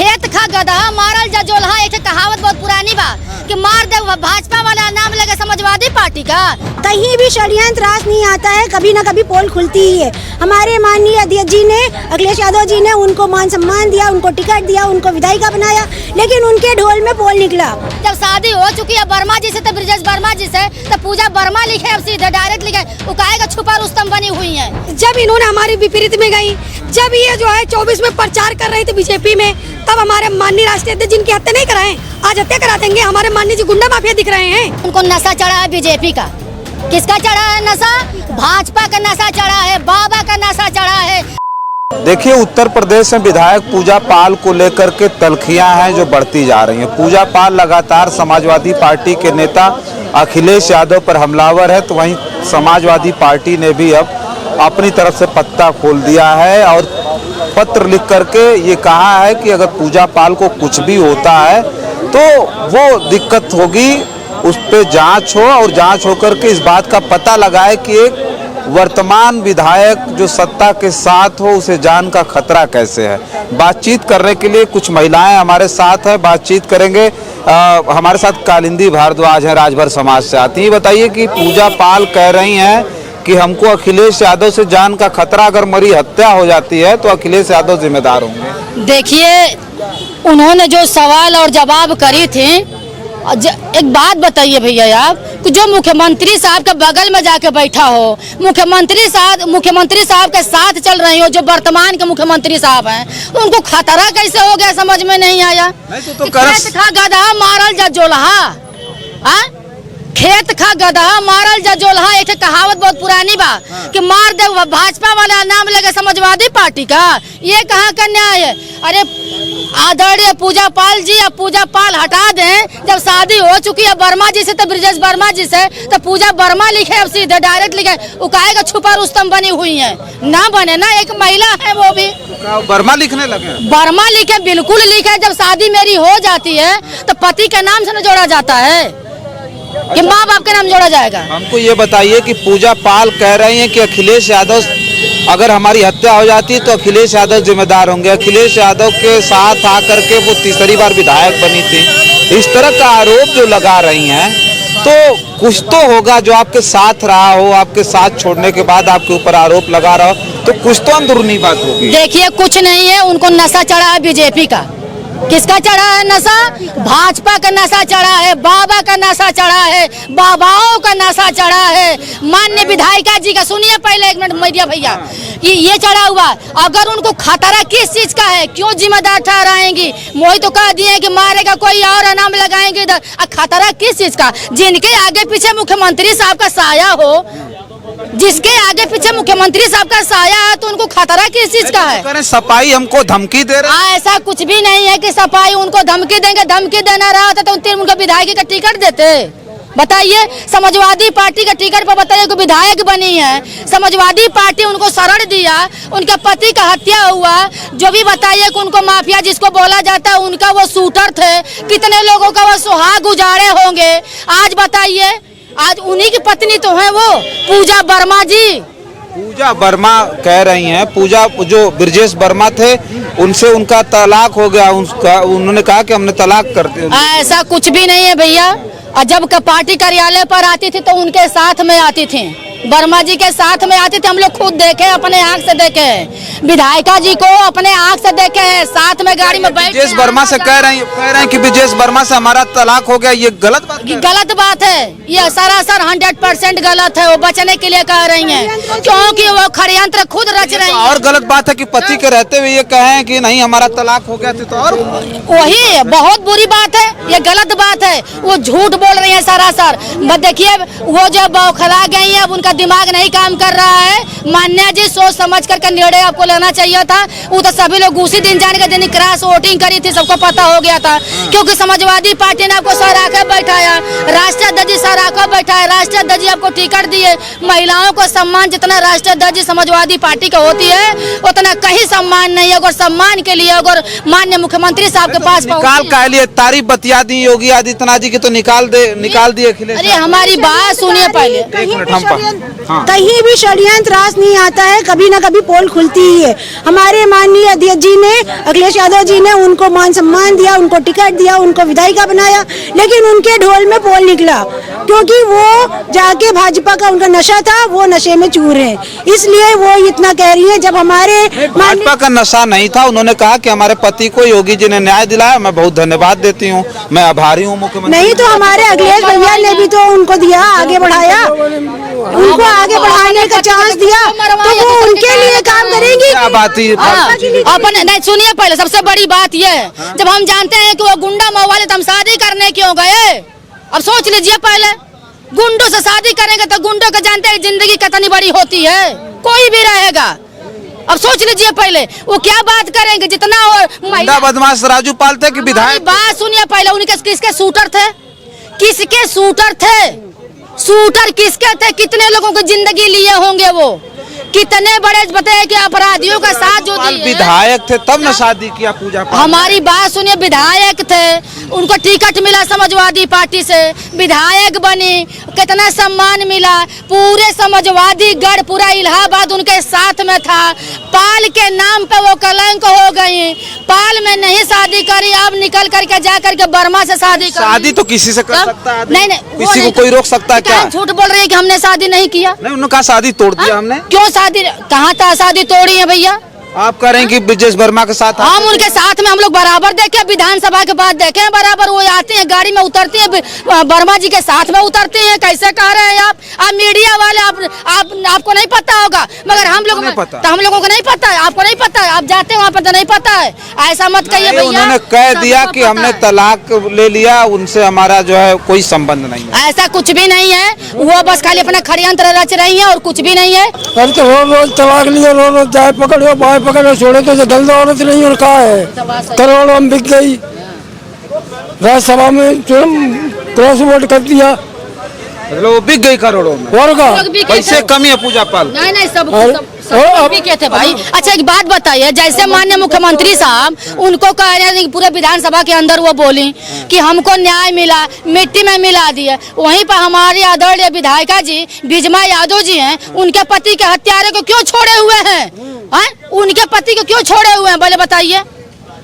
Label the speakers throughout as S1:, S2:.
S1: खेत खा गधा मारल जा जोलहा। एक कहावत बहुत पुरानी बा कि मार दे भाजपा वाला नाम लगे समाजवादी पार्टी का।
S2: कहीं भी षड्यंत्र रास नहीं आता है, कभी ना कभी पोल खुलती ही है। हमारे माननीय अध्यक्ष जी ने, अखिलेश यादव जी ने उनको मान सम्मान दिया, उनको टिकट दिया, उनको विधायिका बनाया, लेकिन उनके ढोल में पोल निकला।
S1: जब शादी हो चुकी है वर्मा जी से, तो ब्रिजेश वर्मा जी से, तो पूजा वर्मा लिखे, अब सीधे डायरेक्ट लिखे, उकाएगा छुपा रुस्तम बनी हुई है।
S2: जब इन्होंने हमारी विपरीत में गई, जब ये जो है 24 में प्रचार कर रही थी बीजेपी में, तब हमारे माननीय राष्ट्रीय अध्यक्ष जिनकी हत्या नहीं कराए, आज हत्या करा देंगे। हमारे माननीय जी गुंडा माफिया दिख रहे हैं।
S1: उनको नशा चढ़ा है बीजेपी का। किसका चढ़ा है नशा? भाजपा का नशा चढ़ा है, बाबा का नशा चढ़ा है।
S3: देखिए, उत्तर प्रदेश में विधायक पूजा पाल को लेकर के तल्खियां हैं जो बढ़ती जा रही हैं। पूजा पाल लगातार समाजवादी पार्टी के नेता अखिलेश यादव पर हमलावर है, तो वहीं समाजवादी पार्टी ने भी अब अपनी तरफ से पत्ता खोल दिया है और पत्र लिख करके ये कहा है कि अगर पूजा पाल को कुछ भी होता है तो वो दिक्कत होगी, उस पर जांच हो और जांच होकर के इस बात का पता लगाए कि एक वर्तमान विधायक जो सत्ता के साथ हो उसे जान का खतरा कैसे है। बातचीत करने के लिए कुछ महिलाएं हमारे साथ हैं, बातचीत करेंगे। हमारे साथ कालिंदी भारद्वाज हैं, राजभर समाज से आती हैं। बताइए कि पूजा पाल कह रही हैं कि हमको अखिलेश यादव से जान का खतरा, अगर मेरी हत्या हो जाती है तो अखिलेश यादव जिम्मेदार होंगे।
S1: देखिए, उन्होंने जो सवाल और जवाब करी थी, एक बात बताइए भैया आप, जो मुख्यमंत्री साहब के बगल में जाके बैठा हो, मुख्यमंत्री साहब के साथ चल रही हो, जो वर्तमान के मुख्यमंत्री साहब हैं, उनको खतरा कैसे हो गया समझ में नहीं आया। खेत खा गधा मारल जा जोलहा। खेत खा गधा मारल जा जोलहा। एक कहावत बहुत पुरानी बा कि मार दे भाजपा वाला नाम लगे समाजवादी पार्टी का। ये कहाँ का न्याय है? अरे आदरणीय पूजा पाल जी, अब पूजा पाल हटा दें। जब शादी हो चुकी है वर्मा जी से, तो ब्रिजेश वर्मा जी से, तो पूजा वर्मा लिखे, अब सीधे डायरेक्ट लिखे, उकाएगा छुपा रुस्तम बनी हुई है। ना बने ना, एक महिला है वो भी
S3: वर्मा लिखने लगे।
S1: वर्मा लिखे, बिल्कुल लिखे। जब शादी मेरी हो जाती है तो पति के नाम से न जोड़ा जाता है कि माँ बाप का नाम जोड़ा जाएगा।
S3: हमको ये बताइए कि पूजा पाल कह रही हैं कि अखिलेश यादव, अगर हमारी हत्या हो जाती है तो अखिलेश यादव जिम्मेदार होंगे। अखिलेश यादव के साथ आकर के वो तीसरी बार विधायक बनी थी। इस तरह का आरोप जो लगा रही हैं, तो कुछ तो होगा जो आपके साथ रहा हो, आपके साथ छोड़ने के बाद आपके ऊपर आरोप लगा रहा हो, तो कुछ तो अंदरूनी बात होगी।
S1: देखिए, कुछ नहीं है, उनको नशा चढ़ा है बीजेपी का। किसका चढ़ा है नशा? भाजपा का नशा चढ़ा है, बाबा का नशा चढ़ा है, बाबाओं का नशा चढ़ा है। माननीय विधायिका जी का सुनिए पहले एक मिनट मीडिया भैया, ये चढ़ा हुआ। अगर उनको खतरा किस चीज का है, क्यों जिम्मेदार ठहराएंगी? मोही तो कह दिए कि मारेगा कोई और नाम लगाएंगे इधर। खतरा किस चीज का? जिनके आगे पीछे मुख्यमंत्री साहब का साया हो, जिसके आगे पीछे मुख्यमंत्री साहब का साया है, तो उनको खतरा किस चीज का है?
S3: सपाई हमको धमकी दे रहे हैं।
S1: ऐसा कुछ भी नहीं है कि सपाई उनको धमकी देंगे। धमकी देना रहा था तो उनको विधायक का टिकट देते। बताइए, समाजवादी पार्टी के टिकट पर बताइए कि विधायक बनी है। समाजवादी पार्टी उनको शरण दिया, उनके पति का हत्या हुआ, जो भी बताइए कि उनको माफिया जिसको बोला जाता है, उनका वो शूटर थे। कितने लोगों का वो सुहाग उजाड़े होंगे। आज बताइए, आज उन्हीं की पत्नी तो है वो पूजा वर्मा जी।
S3: पूजा वर्मा कह रही हैं, पूजा जो ब्रिजेश वर्मा थे उनसे उनका तलाक हो गया। उन्होंने कहा कि हमने तलाक कर दिया।
S1: ऐसा कुछ भी नहीं है भैया। जब का पार्टी कार्यालय पर आती थी तो उनके साथ में आती थी, वर्मा जी के साथ में आती थी। हम लोग खुद देखे, अपने आंख से देखे, विधायिका जी को अपने आंख से देखे हैं, साथ में गाड़ी में बैठ।
S3: ब्रिजेश वर्मा से कह रहे हैं कि ब्रिजेश वर्मा से हमारा तलाक हो गया। ये गलत बात है।
S1: गलत बात है, ये सरासर 100% गलत है। वो बचने के लिए कह रही हैं, क्योंकि वो षड्यंत्र खुद रच रही हैं।
S3: और गलत बात है कि पति के रहते हुए ये कहें कि नहीं हमारा तलाक हो गया, तो और
S1: वही बहुत बुरी बात है, ये गलत बात है। वो झूठ बोल रही है सरासर। देखिए, वो जो बौखला गई है, उनका दिमाग नहीं काम कर रहा है। मान्य जी, सोच समझ कर निर्णय आपको लेना चाहिए था। वो तो सभी लोग उसी दिन जाने के दिन क्रॉस वोटिंग करी थी, सबको पता हो गया था। क्योंकि समाजवादी पार्टी ने आपको सराकर बैठाया, राष्ट्रीय अध्यक्ष सराकर बैठाया, राष्ट्रीय अध्यक्ष आपको टिकट दिए। महिलाओं को सम्मान जितना राष्ट्रीय अध्यक्ष समाजवादी पार्टी का होती है, उतना कहीं सम्मान नहीं है। अगर सम्मान के लिए अगर माननीय मुख्यमंत्री साहब के पास
S3: तारीफ बतिया दी योगी आदित्यनाथ जी की, तो निकाल दिए अखिलेश।
S1: अरे हमारी बात सुनिए पहले।
S3: एक मिनट, हम हाँ।
S2: कहीं भी षड्यंत्र रास नहीं आता है, कभी ना कभी पोल खुलती ही है। हमारे माननीय अध्यक्ष जी ने, अखिलेश यादव जी ने उनको मान सम्मान दिया, उनको टिकट दिया, उनको विधायिका बनाया, लेकिन उनके ढोल में पोल निकला, क्योंकि वो जाके भाजपा का उनका नशा था, वो नशे में चूर है, इसलिए वो इतना कह रही है। जब हमारे
S3: भाजपा का नशा नहीं था, उन्होंने कहा कि हमारे पति को योगी जी ने न्याय दिलाया, मैं बहुत धन्यवाद देती हूँ, मैं आभारी हूँ मुख्यमंत्री।
S2: नहीं तो हमारे अखिलेश भैया ने भी तो उनको दिया, आगे बढ़ाया, उनको आगे बढ़ाने का चांस दिया, तो वो उनके लिए काम करेंगी।
S3: क्या बात है?
S1: अपन नहीं सुनिए, पहले सबसे बड़ी बात ये है, जब हम जानते हैं कि वो गुंडा मवाले तो हम शादी करने क्यों गए? अब सोच लीजिए, पहले गुंडों से शादी करेंगे तो गुंडों को जानते हैं जिंदगी कितनी बड़ी होती है, कोई भी रहेगा। अब सोच लीजिए पहले वो क्या बात करेंगे, जितना
S3: गुंडा बदमाश राजू पाल थे कि विधायक?
S1: बात सुनिए पहले, उनके किसके शूटर थे, किसके शूटर थे, शूटर किसके थे, कितने लोगों की जिंदगी लिए होंगे, वो कितने बड़े बताए कि अपराधियों का साथ जो दिए।
S3: विधायक थे तब न शादी किया पूजा पाल?
S1: हमारी बात सुनिए, विधायक थे, उनको टिकट मिला समाजवादी पार्टी से, विधायक बनी, कितना सम्मान मिला, पूरे समाजवादी गढ़ पूरा इलाहाबाद उनके साथ में था। पाल के नाम पे वो कलंक हो गई, पाल में नहीं शादी करी, अब निकल करके जा करके बर्मा से शादी करी।
S3: शादी तो किसी से कर सकता है,
S1: नहीं,
S3: किसी को कोई रोक सकता है क्या?
S1: झूठ बोल रहे हैं कि हमने शादी नहीं किया।
S3: नहीं, उन्होंने कहा शादी तोड़ दिया हमने।
S1: क्यों शादी, कहाँ था शादी तोड़ी है भैया?
S3: आप कह रहे हैं कि ब्रिजेश वर्मा के साथ?
S1: हम उनके साथ में हम लोग बराबर देखे, विधानसभा के बाद देखे बराबर, वो आते हैं गाड़ी में उतरती है, वर्मा जी के साथ में उतरते हैं। कैसे कह रहे हैं आप मीडिया वाले, आपको नहीं पता होगा, मगर हम लोग तो हम लोगों को नहीं पता है, आपको नहीं पता है, आप जाते हैं वहाँ पर तो नहीं पता है, ऐसा मत कहिए भैया।
S3: उन्होंने कह दिया कि हमने तलाक ले लिया, उनसे हमारा जो है कोई संबंध नहीं है।
S1: ऐसा कुछ भी नहीं है, वो बस खाली अपना षड्यंत्र रच रही है और कुछ भी नहीं है।
S4: अरे तो रोज तलाक लिया, रोज जाए पकड़ो बाएं पकड़ो, छोड़े तो दल औरत नहीं, और कहा है करोड़ों में बिक गई, राज्यसभा में क्रॉस वोट कर दिया,
S3: मतलब बिक गई करोड़ों में।
S4: और का
S3: पैसे कमी है पूजा पाल?
S1: नहीं, सब भी थे भाई। अच्छा एक बात बताइए, जैसे माननीय मुख्यमंत्री साहब उनको कह रहे हैं पूरे विधानसभा के अंदर वो बोली कि हमको न्याय मिला, मिट्टी में मिला दिया, वहीं पर हमारी आदरणीय विधायिका जी बिजमा यादव जी हैं, उनके पति के हत्यारे को क्यों छोड़े हुए हैं? उनके पति को क्यों छोड़े हुए हैं, बोले बताइए?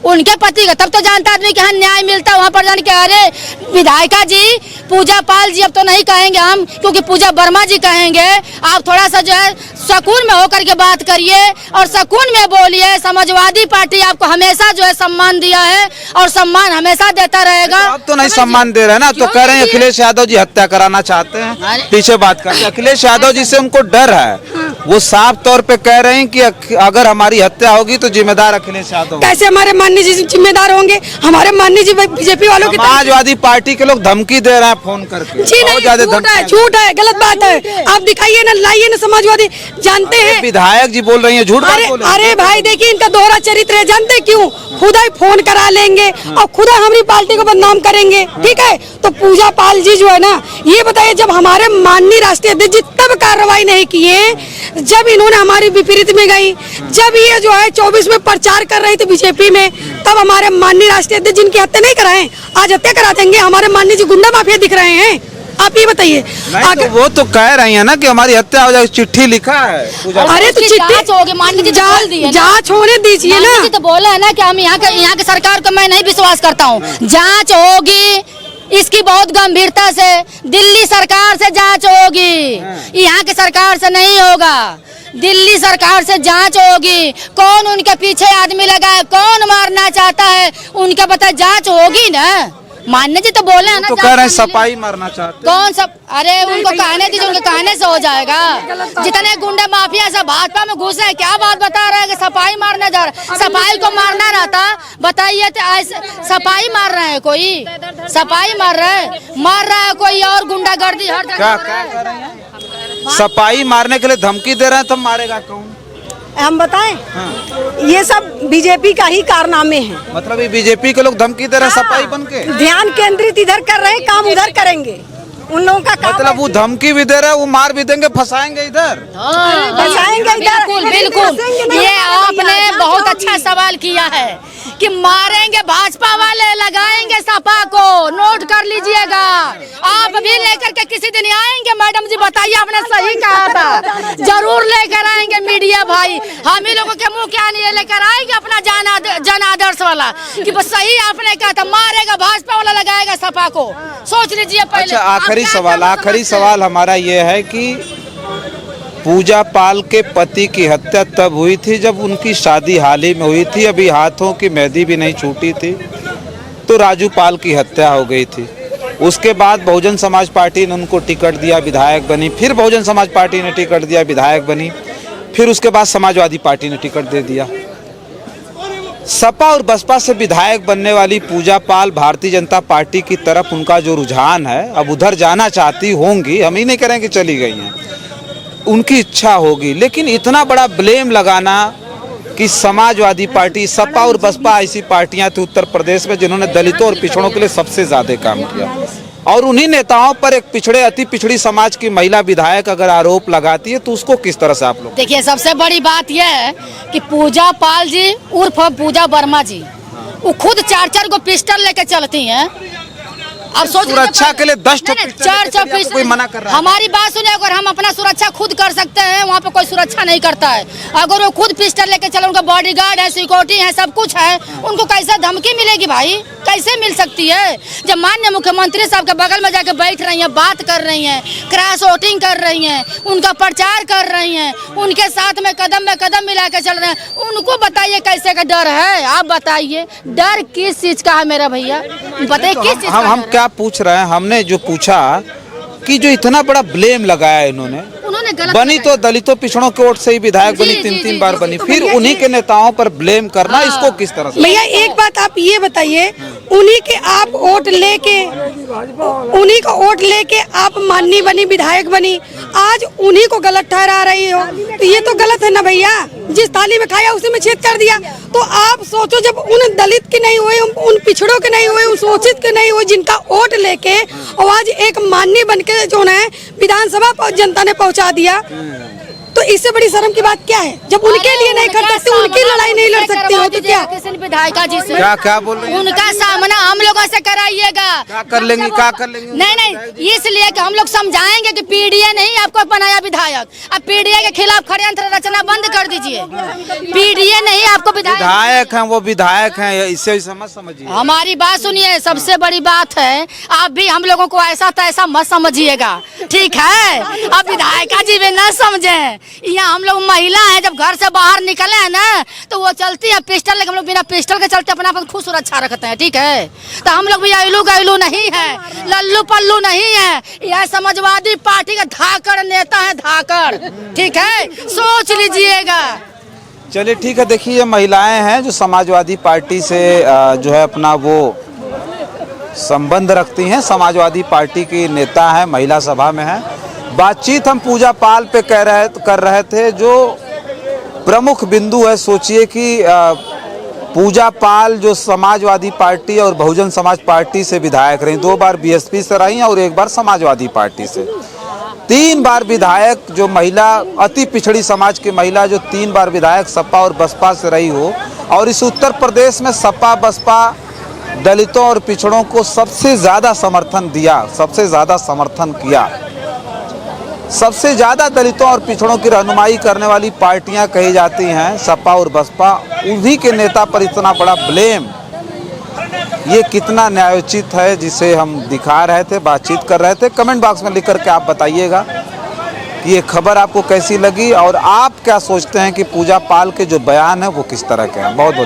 S1: उनके पति का तब तो जानता आदमी कि हाँ न्याय मिलता, वहाँ पर जान के अरे विधायिका जी पूजा पाल जी अब तो नहीं कहेंगे हम, क्योंकि पूजा वर्मा जी कहेंगे। आप थोड़ा सा जो है सुकून में होकर के बात करिए और सुकून में बोलिए। समाजवादी पार्टी आपको हमेशा जो है सम्मान दिया है और सम्मान हमेशा देता रहेगा।
S3: अब तो नहीं सम्मान दे रहे ना, तो कह रहे हैं अखिलेश यादव जी हत्या कराना चाहते हैं, पीछे बात करते हैं। अखिलेश यादव जी से उनको डर है, वो साफ तौर पे कह रहे हैं कि अगर हमारी हत्या होगी तो जिम्मेदार अखिलेश यादव।
S5: कैसे हमारे माननीय जी जिम्मेदार होंगे? हमारे माननीय जी बीजेपी वालों की
S3: समाजवादी पार्टी के लोग धमकी दे रहे हैं फोन करके।
S5: जी नहीं, झूठ है, गलत बात है। आप दिखाइए ना, लाइए ना, समाजवादी जानते हैं।
S3: विधायक जी बोल रही है झूठ।
S5: अरे भाई देखिए, इनका दोहरा चरित्र है, जानते क्यों? खुदा ही फोन करा लेंगे और खुदा हमारी पार्टी को बदनाम करेंगे, ठीक है? तो पूजा पाल जी जो है ना, ये बताइए, जब हमारे माननीय राष्ट्रीय अध्यक्ष जी तब कार्रवाई नहीं किए जब इन्होंने हमारी विपरीत में गई, जब ये जो है 24 में प्रचार कर रही थी बीजेपी में, तब हमारे माननीय राष्ट्रीय अध्यक्ष जिनकी हत्या नहीं कराए, आज हत्या करा देंगे। हमारे माननीय जी गुंडा माफिया दिख रहे हैं, आप ये बताइए।
S3: तो वो तो कह रही है ना कि हमारी हत्या हो जाए, चिट्ठी लिखा है।
S5: अरे तो चिट्ठी
S1: होगी, माननीय जी
S5: जांच होने दीजिए ना।
S1: तो बोला है ना कि हम यहाँ के सरकार को मैं नहीं विश्वास करता हूँ, जांच होगी इसकी बहुत गंभीरता से, दिल्ली सरकार से जांच होगी, यहाँ के सरकार से नहीं होगा। दिल्ली सरकार से जांच होगी, कौन उनके पीछे आदमी लगा है, कौन मारना चाहता है, उनके बता जांच होगी ना। मान्य जी तो बोले हैं ना,
S3: तो कह रहे हैं सफाई मारना चाहते।
S1: कौन सब? अरे उनको कहने दीजिए, उनके कहने से हो जाएगा। जितने गुंडे माफिया सब भाजपा में घुसे हैं, क्या बात बता रहे हैं कि सफाई मारने जा रहे हैं? सफाई को मारना रहता, बताइए तो ऐसे सफाई मार रहे हैं, कोई सफाई मार रहा है कोई और गुंडागर्दी हर जगह।
S3: क्या कह रहे हैं? सफाई मारने के लिए धमकी दे रहे हैं, तब मारेगा कौन?
S5: हम बताएं? हाँ। ये सब बीजेपी का ही कारनामे हैं।
S3: मतलब ये बीजेपी के लोग धमकी दे रहे हैं सफाई बन के?
S5: ध्यान केंद्रित इधर कर रहे हैं, काम उधर करेंगे। उन लोगों का काम
S3: मतलब वो धमकी भी दे रहे हैं, वो मार भी देंगे, फंसाएंगे इधर।
S5: फंसाएंगे इधर।
S1: बिल्कुल बिल्कुल, ये आपने बहुत अच्छा सवाल किया है कि मारेंगे भाजपा वाले, लगाएंगे सपा को, नोट कर लीजिएगा। आप भी लेकर के किसी दिन आएंगे मैडम जी, बताइए, आपने सही कहा था, जरूर लेकर आएंगे मीडिया भाई। हम ही लोगों के मुंह क्या नहीं लेकर आएंगे अपना जन आदर्श वाला, कि बस सही आपने कहा था, मारेगा भाजपा वाला, लगाएगा सपा को, सोच लीजिए पहले।
S3: अच्छा, आखिरी सवाल हमारा ये है कि पूजा पाल के पति की हत्या तब हुई थी जब उनकी शादी हाल ही में हुई थी, अभी हाथों की मेहंदी भी नहीं छूटी थी, तो राजू पाल की हत्या हो गई थी। उसके बाद बहुजन समाज पार्टी ने उनको टिकट दिया, विधायक बनी, फिर बहुजन समाज पार्टी ने टिकट दिया, विधायक बनी, फिर उसके बाद समाजवादी पार्टी ने टिकट दे दिया। सपा और बसपा से विधायक बनने वाली पूजा पाल भारतीय जनता पार्टी की तरफ उनका जो रुझान है, अब उधर जाना चाहती होंगी, हम ही नहीं कह रहे कि चली गई हैं, उनकी इच्छा होगी, लेकिन इतना बड़ा ब्लेम लगाना कि समाजवादी पार्टी, सपा और बसपा ऐसी पार्टियां थी उत्तर प्रदेश में जिन्होंने दलितों और पिछड़ों के लिए सबसे ज्यादा काम किया, और उन्हीं नेताओं पर एक पिछड़े, अति पिछड़ी समाज की महिला विधायक अगर आरोप लगाती है तो उसको किस तरह से आप लोग?
S1: देखिए, सबसे बड़ी बात यह है कि पूजा पाल जी उर्फ पूजा वर्मा जी, वो खुद 4-4 को पिस्टल लेके चलती हैं। अब सोच,
S3: सुरक्षा के लिए 10
S1: 4
S3: कोई मना कर रहा है?
S1: हमारी बात सुनिए, अगर हम अपना सुरक्षा खुद कर सकते हैं, वहाँ पे कोई सुरक्षा नहीं करता है। अगर वो खुद पिस्टल लेके चले, उनका बॉडीगार्ड है, सिक्योरिटी है, सब कुछ है, उनको कैसे धमकी मिलेगी भाई? कैसे मिल सकती है? जब माननीय मुख्यमंत्री साहब के बगल में जाके बैठ रही हैं, बात कर रही हैं, क्रॉस वोटिंग कर रही हैं, उनका प्रचार कर रही हैं, उनके साथ में कदम मिला के चल रहे हैं, उनको बताइए कैसे का डर है? आप बताइए, डर किस चीज का है मेरा भैया? बताइए किस चीज का?
S3: हम क्या पूछ रहे हैं, हमने जो पूछा कि जो इतना बड़ा ब्लेम लगाया इन्होंने, बनी तो दलितों पिछड़ों के वोट से ही विधायक बनी, 3-3 बार बनी, फिर उन्हीं के नेताओं पर ब्लेम करना, इसको किस तरह से?
S5: भैया एक बात आप ये बताइए, उन्हीं के आप वोट लेके, उन्हीं का वोट लेके आप माननीय बनी, विधायक बनी, आज उन्हीं को गलत ठहरा रही हो, तो ये तो गलत है ना भैया। जिस थाली में खाया उसी में छेद कर दिया। तो आप सोचो, जब उन दलित की नहीं हुई, उन पिछड़ों के नहीं हुए, उन शोषित के नहीं हुए, जिनका वोट लेके और आज एक माननीय बन के जो है विधानसभा जनता ने पहुंचा दिया, तो इससे बड़ी शर्म की बात क्या है? जब उनके लिए नहीं कर सकते, उनकी लड़ाई नहीं लड़ सकती हो, तो क्या?
S1: विधायिका जी से
S3: क्या बोल रहे हैं?
S1: उनका सामना हम लोगों से कराइएगा।
S3: क्या कर लेंगे?
S1: नहीं, इसलिए कि हम लोग समझाएंगे कि पीडीए नहीं आपको बनाया विधायक। अब पीडीए के खिलाफ षड्यंत्र रचना बंद कर दीजिए। पीडीए नहीं आपको
S3: विधायक हैं, वो विधायक हैं, इसे समझिए।
S1: हमारी बात सुनिए, सबसे बड़ी बात है, आप भी हम लोगों को ऐसा तैसा मत समझिएगा, ठीक है? अब विधायिका जी भी न समझे, यहाँ हम लोग महिला हैं, जब घर से बाहर निकले हैं ना, तो वो चलती है पिस्टल लेकर, हम लोग बिना पिस्टल के चलते अपना खुद सुरक्षा रखते हैं, ठीक है? तो हम लोग भी अल्लू गैलू नहीं है, लल्लू पल्लू नहीं है, यह समाजवादी पार्टी का धाकड़ नेता है, धाकड़, ठीक है? सोच लीजिएगा।
S3: चलिए ठीक है, देखिए ये महिलाएं हैं जो समाजवादी पार्टी से जो है अपना वो संबंध रखती हैं, समाजवादी पार्टी की नेता हैं, महिला सभा में हैं। बातचीत हम पूजा पाल पे कर रहे थे, जो प्रमुख बिंदु है। सोचिए कि पूजा पाल जो समाजवादी पार्टी और बहुजन समाज पार्टी से विधायक रही, 2 बार बीएसपी से रही और 1 बार समाजवादी पार्टी से, 3 बार विधायक, जो महिला, अति पिछड़ी समाज की महिला जो 3 बार विधायक सपा और बसपा से रही हो, और इस उत्तर प्रदेश में सपा बसपा दलितों और पिछड़ों को सबसे ज्यादा समर्थन दिया, सबसे ज्यादा समर्थन किया, सबसे ज्यादा दलितों और पिछड़ों की रहनुमाई करने वाली पार्टियां कही जाती हैं सपा और बसपा, उन्हीं के नेता पर इतना बड़ा ब्लेम, ये कितना न्यायोचित है, जिसे हम दिखा रहे थे, बातचीत कर रहे थे। कमेंट बॉक्स में लिख करके आप बताइएगा कि ये खबर आपको कैसी लगी और आप क्या सोचते हैं कि पूजा पाल के जो बयान है वो किस तरह के हैं। बहुत बहुत